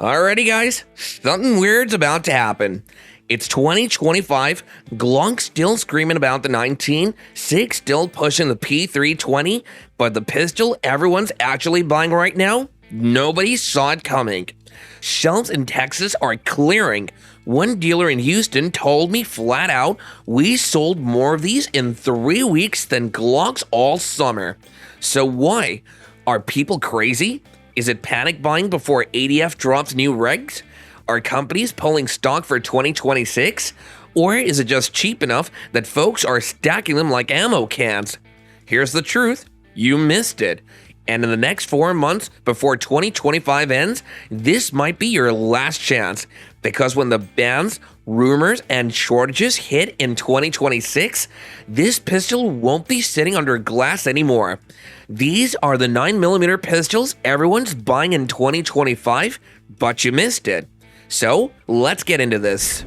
Alrighty guys, something weird's about to happen. It's 2025, Glock still screaming about the 19, Sig still pushing the P320, but the pistol everyone's actually buying right now, nobody saw it coming. Shelves in Texas are clearing. One dealer in Houston told me flat out, we sold more of these in 3 weeks than Glocks all summer. So why? Are people crazy? Is it panic buying before ADF drops new regs? Are companies pulling stock for 2026? Or is it just cheap enough that folks are stacking them like ammo cans? Here's the truth, you missed it. And in the next 4 months before 2025 ends, this might be your last chance. Because when the bans, rumors, and shortages hit in 2026, this pistol won't be sitting under glass anymore. These are the 9mm pistols everyone's buying in 2025, but you missed it. So, let's get into this.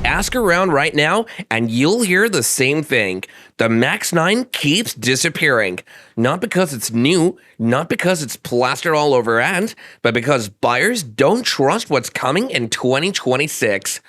Ask around right now and you'll hear the same thing. The Max 9 keeps disappearing. Not because it's new, not because it's plastered all over ads, but because buyers don't trust what's coming in 2026.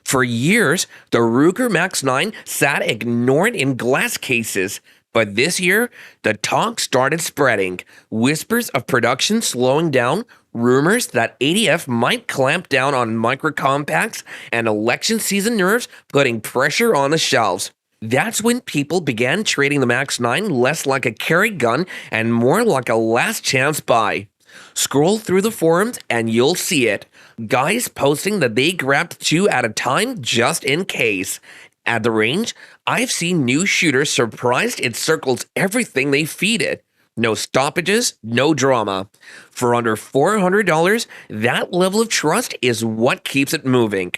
For years, the Ruger Max 9 sat ignored in glass cases. But this year, the talk started spreading. Whispers of production slowing down, rumors that ADF might clamp down on micro-compacts, and election season nerves putting pressure on the shelves. That's when people began treating the Max 9 less like a carry gun and more like a last chance buy. Scroll through the forums and you'll see it. Guys posting that they grabbed 2 at a time just in case. At the range, I've seen new shooters surprised it circles everything they feed it. No stoppages, no drama. For under $400, that level of trust is what keeps it moving.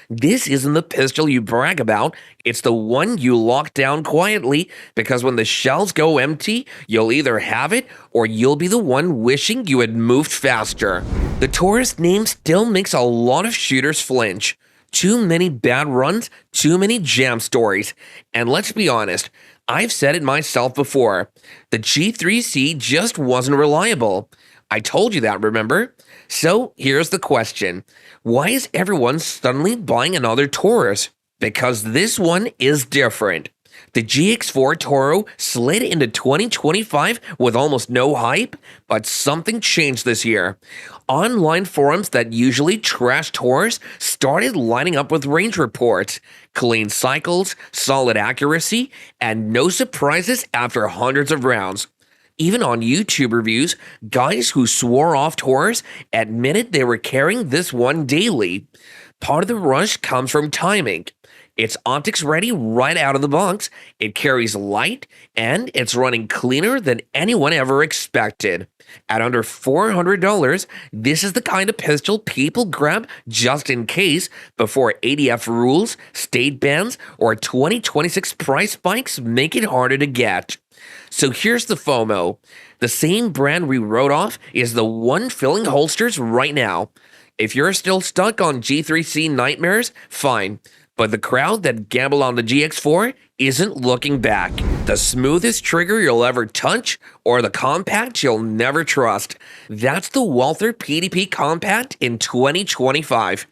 This isn't the pistol you brag about, it's the one you lock down quietly, because when the shelves go empty, you'll either have it or you'll be the one wishing you had moved faster. The Taurus name still makes a lot of shooters flinch. Too many bad runs, too many jam stories. And let's be honest, I've said it myself before. The G3C just wasn't reliable. I told you that, remember? So here's the question. Why is everyone suddenly buying another Taurus? Because this one is different. The GX4 Toro slid into 2025 with almost no hype, but something changed this year. Online forums that usually trash Taurus started lining up with range reports, clean cycles, solid accuracy, and no surprises after hundreds of rounds. Even on YouTube reviews, guys who swore off Taurus admitted they were carrying this one daily. Part of the rush comes from timing. It's optics ready right out of the box, it carries light, and it's running cleaner than anyone ever expected. At under $400, this is the kind of pistol people grab just in case before ADF rules, state bans, or 2026 price spikes make it harder to get. So here's the FOMO. The same brand we wrote off is the one filling holsters right now. If you're still stuck on G3C nightmares, fine. But the crowd that gambled on the GX4 isn't looking back. The smoothest trigger you'll ever touch, or the compact you'll never trust. That's the Walther PDP compact in 2025.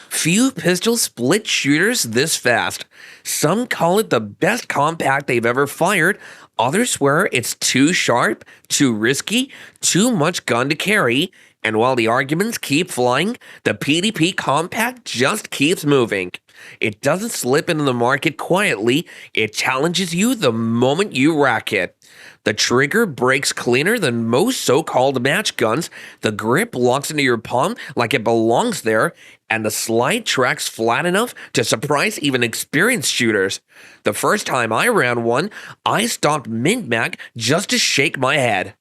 Few pistols split shooters this fast. Some call it the best compact they've ever fired. Others swear it's too sharp, too risky, too much gun to carry. And while the arguments keep flying, the PDP compact just keeps moving. It doesn't slip into the market quietly, it challenges you the moment you rack it. The trigger breaks cleaner than most so-called match guns, the grip locks into your palm like it belongs there, and the slide tracks flat enough to surprise even experienced shooters. The first time I ran one, I stopped mid-mag just to shake my head.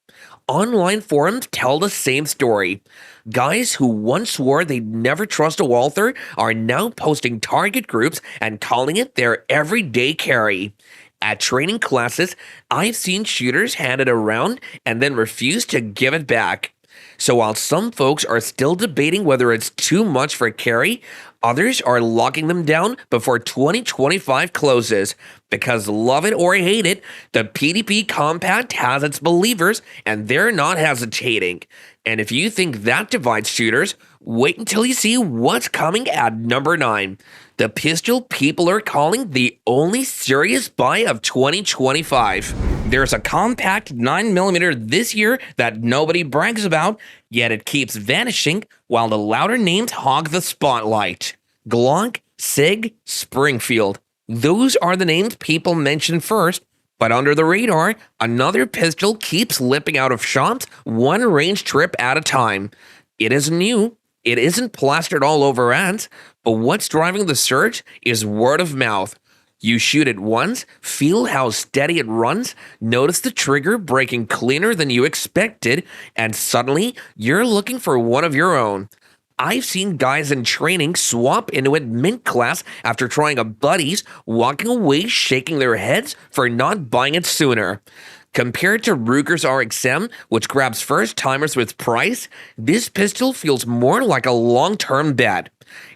Online forums tell the same story. Guys who once swore they'd never trust a Walther are now posting target groups and calling it their everyday carry. At training classes, I've seen shooters hand it around and then refuse to give it back. So while some folks are still debating whether it's too much for carry, others are locking them down before 2025 closes. Because love it or hate it, the PDP Compact has its believers and they're not hesitating. And if you think that divides shooters, wait until you see what's coming at number 9. The pistol people are calling the only serious buy of 2025. There's a compact 9mm this year that nobody brags about, yet it keeps vanishing while the louder names hog the spotlight. Glock, Sig, Springfield. Those are the names people mention first, but under the radar, another pistol keeps slipping out of shops one range trip at a time. It isn't new, it isn't plastered all over ads, but what's driving the surge is word of mouth. You shoot it once, feel how steady it runs, notice the trigger breaking cleaner than you expected, and suddenly you're looking for one of your own. I've seen guys in training swap into it mint class after trying a buddy's, walking away shaking their heads for not buying it sooner. Compared to Ruger's RXM, which grabs first-timers with price, this pistol feels more like a long-term bet.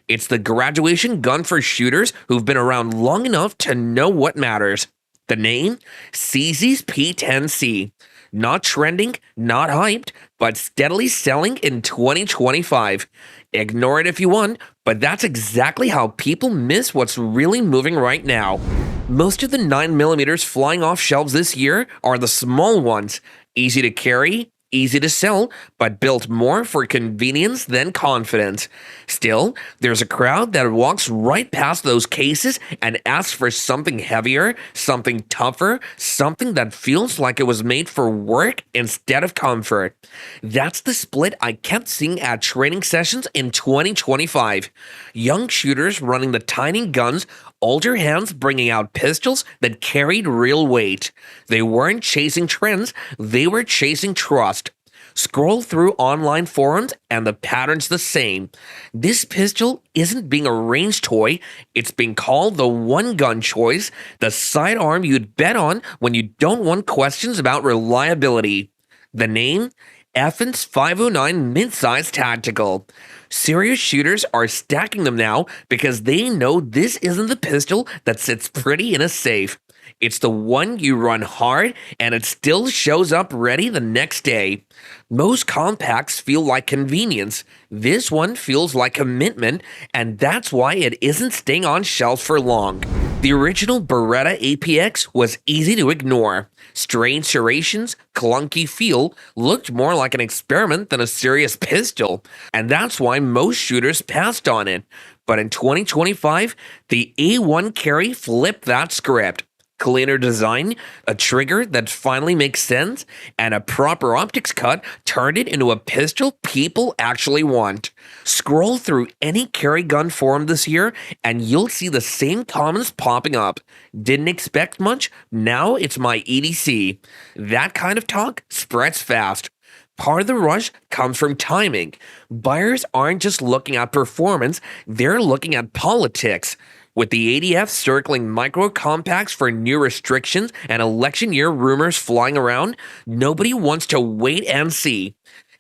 It's the graduation gun for shooters who've been around long enough to know what matters. The name? CZ's P10C. Not trending, not hyped, but steadily selling in 2025. Ignore it if you want, but that's exactly how people miss what's really moving right now. Most of the 9mm flying off shelves this year are the small ones. Easy to carry, easy to sell, but built more for convenience than confidence. Still, there's a crowd that walks right past those cases and asks for something heavier, something tougher, something that feels like it was made for work instead of comfort. That's the split I kept seeing at training sessions in 2025. Young shooters running the tiny guns, older hands bringing out pistols that carried real weight. They weren't chasing trends, they were chasing trust. Scroll through online forums and the pattern's the same. This pistol isn't being a range toy, it's being called the one-gun choice, the sidearm you'd bet on when you don't want questions about reliability. The name? Effen's 509 Midsize Tactical. Serious shooters are stacking them now because they know this isn't the pistol that sits pretty in a safe. It's the one you run hard and it still shows up ready the next day. Most compacts feel like convenience. This one feels like commitment, and that's why it isn't staying on shelves for long. The original Beretta APX was easy to ignore. Strange serrations, clunky feel, looked more like an experiment than a serious pistol, and that's why most shooters passed on it. But in 2025, the A1 carry flipped that script. Cleaner design, a trigger that finally makes sense, and a proper optics cut turned it into a pistol people actually want. Scroll through any carry gun forum this year and you'll see the same comments popping up. Didn't expect much, now it's my EDC. That kind of talk spreads fast. Part of the rush comes from timing. Buyers aren't just looking at performance, they're looking at politics. With the ADF circling micro compacts for new restrictions and election year rumors flying around, nobody wants to wait and see.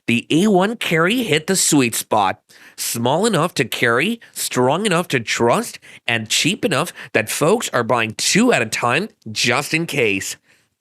The A1 carry hit the sweet spot. Small enough to carry, strong enough to trust, and cheap enough that folks are buying 2 at a time just in case.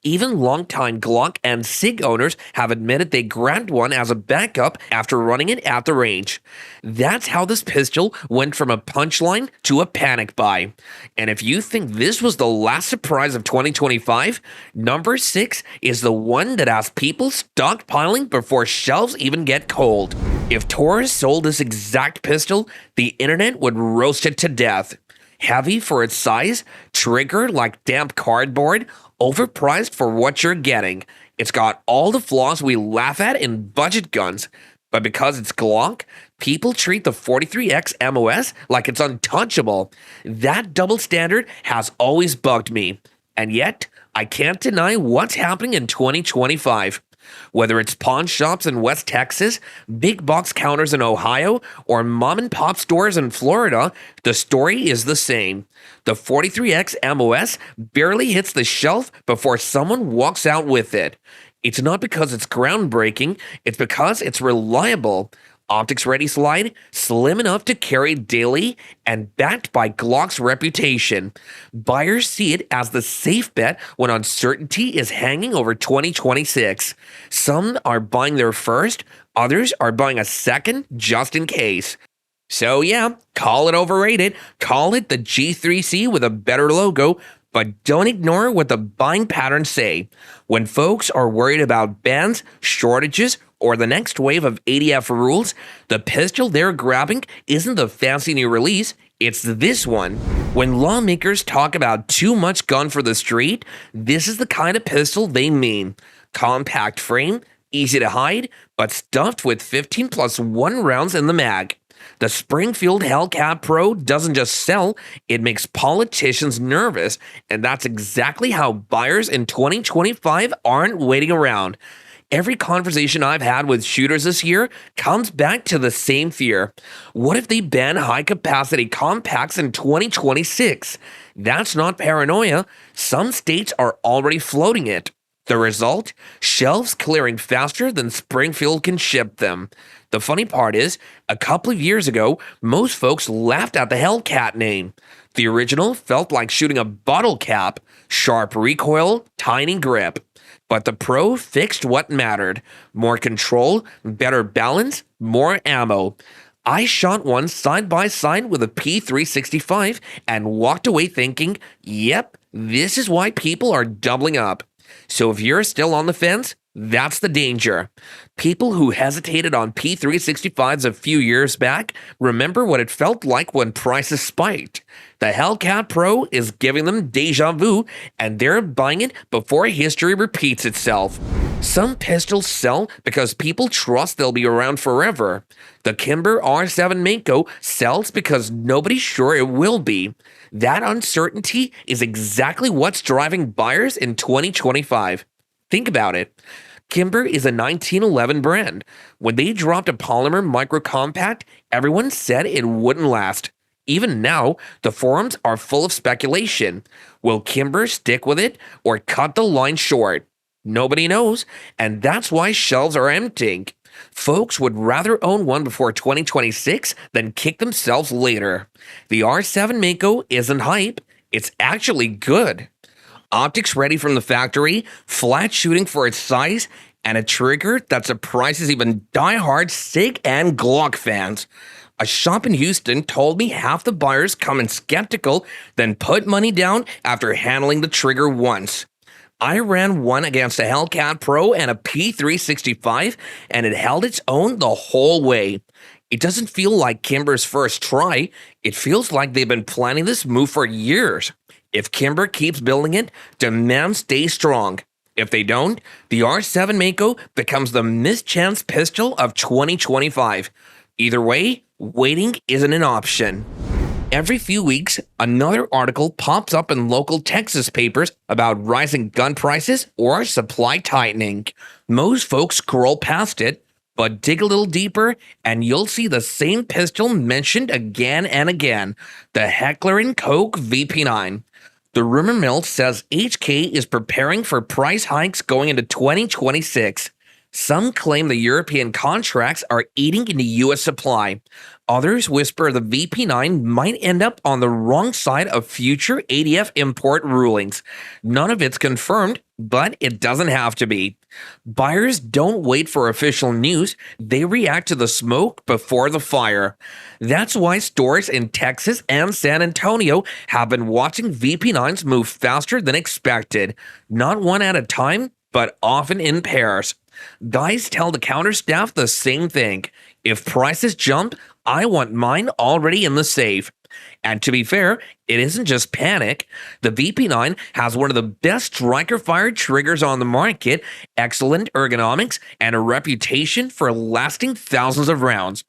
Even longtime Glock and Sig owners have admitted they grabbed one as a backup after running it at the range. That's how this pistol went from a punchline to a panic buy. And if you think this was the last surprise of 2025, number 6 is the one that has people stockpiling before shelves even get cold. If Taurus sold this exact pistol, the internet would roast it to death. Heavy for its size, trigger like damp cardboard, overpriced for what you're getting. It's got all the flaws we laugh at in budget guns, but because it's Glock, people treat the 43X MOS like it's untouchable. That double standard has always bugged me, and yet I can't deny what's happening in 2025. Whether it's pawn shops in West Texas, big box counters in Ohio, or mom and pop stores in Florida, the story is the same. The 43X MOS barely hits the shelf before someone walks out with it. It's not because it's groundbreaking, it's because it's reliable. Optics ready slide, slim enough to carry daily, and backed by Glock's reputation. Buyers see it as the safe bet when uncertainty is hanging over 2026. Some are buying their first, others are buying a second just in case. So yeah, call it overrated, call it the G3C with a better logo, but don't ignore what the buying patterns say. When folks are worried about bans, shortages, or the next wave of ADF rules, the pistol they're grabbing isn't the fancy new release, it's this one. When lawmakers talk about too much gun for the street, this is the kind of pistol they mean. Compact frame, easy to hide, but stuffed with 15 plus 1 rounds in the mag. The Springfield Hellcat Pro doesn't just sell, it makes politicians nervous, and that's exactly how buyers in 2025 aren't waiting around. Every conversation I've had with shooters this year comes back to the same fear. What if they ban high-capacity compacts in 2026? That's not paranoia. Some states are already floating it. The result? Shelves clearing faster than Springfield can ship them. The funny part is, a couple of years ago, most folks laughed at the Hellcat name. The original felt like shooting a bottle cap, sharp recoil, tiny grip. But the Pro fixed what mattered. More control, better balance, more ammo. I shot one side by side with a P365 and walked away thinking, yep, this is why people are doubling up. So if you're still on the fence, that's the danger. People who hesitated on P365s a few years back remember what it felt like when prices spiked. The Hellcat Pro is giving them deja vu, and they're buying it before history repeats itself. Some pistols sell because people trust they'll be around forever. The Kimber R7 Mako sells because nobody's sure it will be. That uncertainty is exactly what's driving buyers in 2025. Think about it. Kimber is a 1911 brand. When they dropped a polymer micro compact, everyone said it wouldn't last. Even now, the forums are full of speculation. Will Kimber stick with it or cut the line short? Nobody knows, and that's why shelves are emptying. Folks would rather own one before 2026 than kick themselves later. The R7 Mako isn't hype, it's actually good. Optics ready from the factory, flat shooting for its size, and a trigger that surprises even die-hard Sig and Glock fans. A shop in Houston told me half the buyers come in skeptical, then put money down after handling the trigger once. I ran one against a Hellcat Pro and a P365, and it held its own the whole way. It doesn't feel like Kimber's first try, it feels like they've been planning this move for years. If Kimber keeps building it, demand stays strong. If they don't, the R7 Mako becomes the mischance pistol of 2025. Either way, waiting isn't an option. Every few weeks, another article pops up in local Texas papers about rising gun prices or supply tightening. Most folks scroll past it, but dig a little deeper and you'll see the same pistol mentioned again and again, the Heckler Koch VP9. The rumor mill says HK is preparing for price hikes going into 2026. Some claim the European contracts are eating into U.S. supply. Others whisper the VP9 might end up on the wrong side of future ADF import rulings. None of it's confirmed, but it doesn't have to be. Buyers don't wait for official news, they react to the smoke before the fire. That's why stores in Texas and San Antonio have been watching VP9s move faster than expected. Not one at a time, but often in pairs. Guys tell the counter staff the same thing. If prices jump, I want mine already in the safe. And to be fair, it isn't just panic. The VP9 has one of the best striker-fired triggers on the market, excellent ergonomics, and a reputation for lasting thousands of rounds.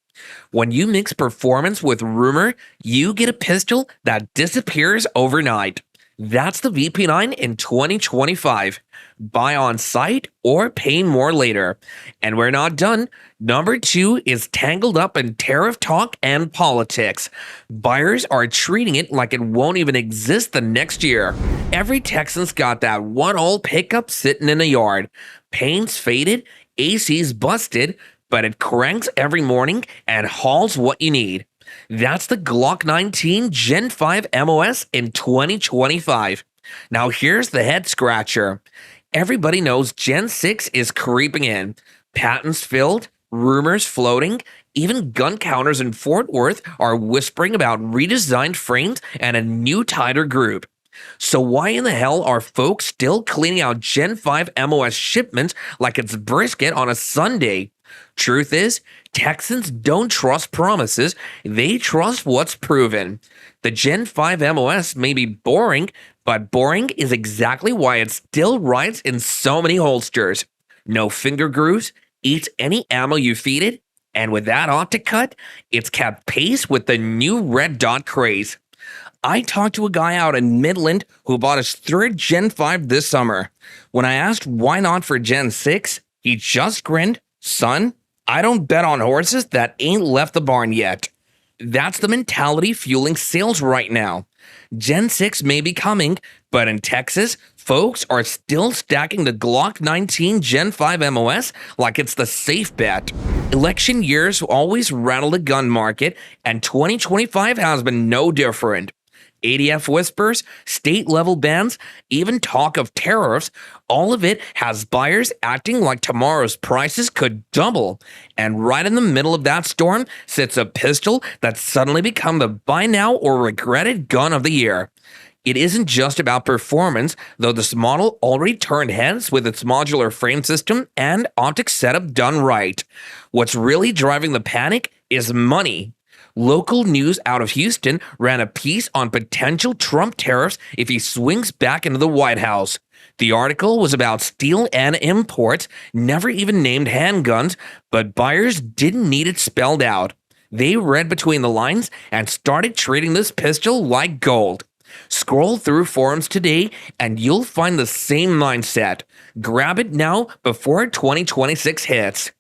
When you mix performance with rumor, you get a pistol that disappears overnight. That's the VP9 in 2025. Buy on site or pay more later. And we're not done. Number 2 is tangled up in tariff talk and politics. Buyers are treating it like it won't even exist the next year. Every Texan's got that one old pickup sitting in a yard. Paint's faded, AC's busted, but it cranks every morning and hauls what you need. That's the Glock 19 Gen 5 MOS in 2025. Now here's the head scratcher. Everybody knows Gen 6 is creeping in. Patents filled, rumors floating, even gun counters in Fort Worth are whispering about redesigned frames and a new tighter group. So why in the hell are folks still cleaning out Gen 5 MOS shipments like it's brisket on a Sunday? Truth is, Texans don't trust promises, they trust what's proven. The Gen 5 MOS may be boring, but boring is exactly why it still rides in so many holsters. No finger grooves, eats any ammo you feed it, and with that optic cut, it's kept pace with the new red dot craze. I talked to a guy out in Midland who bought his third Gen 5 this summer. When I asked why not for Gen 6, he just grinned, "Son, I don't bet on horses that ain't left the barn yet." That's the mentality fueling sales right now. Gen 6 may be coming, but in Texas, folks are still stacking the Glock 19 Gen 5 MOS like it's the safe bet. Election years always rattle the gun market, and 2025 has been no different. ADF whispers, state-level bans, even talk of tariffs, all of it has buyers acting like tomorrow's prices could double. And right in the middle of that storm sits a pistol that's suddenly become the buy now or regretted gun of the year. It isn't just about performance, though this model already turned heads with its modular frame system and optic setup done right. What's really driving the panic is money. Local news out of Houston ran a piece on potential Trump tariffs if he swings back into the White House. The article was about steel and imports, never even named handguns, but buyers didn't need it spelled out. They read between the lines and started treating this pistol like gold. Scroll through forums today and you'll find the same mindset. Grab it now before 2026 hits.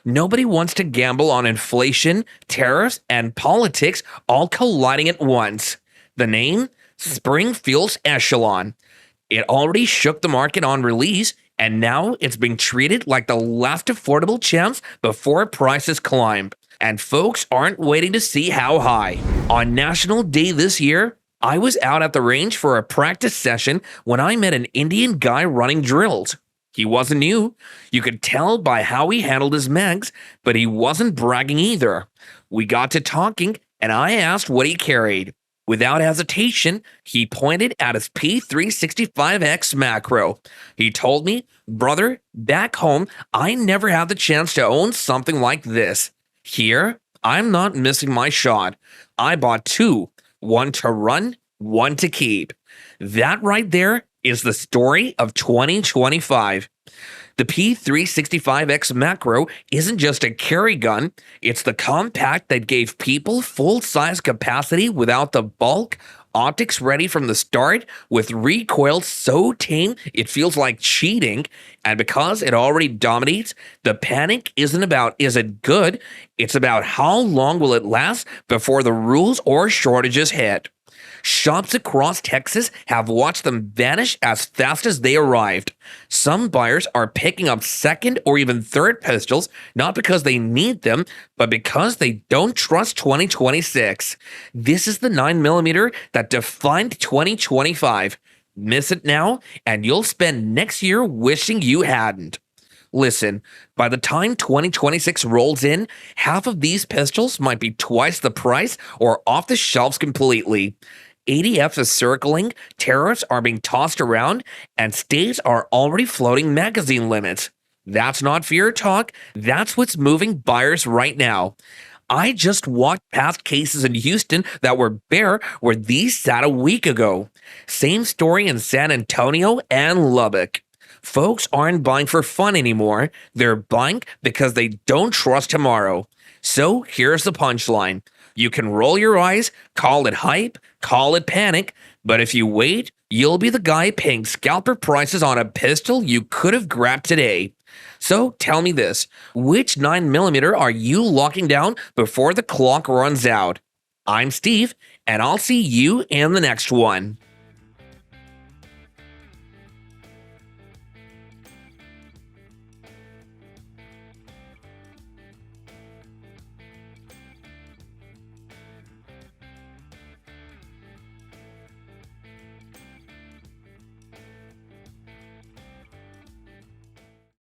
Nobody wants to gamble on inflation, tariffs, and politics all colliding at once. The name? Springfield Echelon. It already shook the market on release, and now it's being treated like the last affordable chance before prices climb. And folks aren't waiting to see how high. On National Day this year, I was out at the range for a practice session when I met an Indian guy running drills. He wasn't new. You could tell by how he handled his mags, but he wasn't bragging either. We got to talking, and I asked what he carried. Without hesitation, he pointed at his P365X Macro. He told me, "Brother, back home, I never had the chance to own something like this. Here, I'm not missing my shot. I bought two, one to run, one to keep." That right there is the story of 2025. The P365X Macro isn't just a carry gun, it's the compact that gave people full-size capacity without the bulk, optics ready from the start, with recoil so tame it feels like cheating, and because it already dominates, the panic isn't about is it good, it's about how long will it last before the rules or shortages hit. Shops across Texas have watched them vanish as fast as they arrived. Some buyers are picking up second or even third pistols, not because they need them, but because they don't trust 2026. This is the 9mm that defined 2025. Miss it now, and you'll spend next year wishing you hadn't. Listen, by the time 2026 rolls in, half of these pistols might be twice the price or off the shelves completely. ADF is circling, tariffs are being tossed around, and states are already floating magazine limits. That's not fear talk, that's what's moving buyers right now. I just walked past cases in Houston that were bare where these sat a week ago. Same story in San Antonio and Lubbock. Folks aren't buying for fun anymore, they're buying because they don't trust tomorrow. So here's the punchline. You can roll your eyes, call it hype, call it panic, but if you wait, you'll be the guy paying scalper prices on a pistol you could have grabbed today. So tell me this, which 9mm are you locking down before the clock runs out? I'm Steve, and I'll see you in the next one.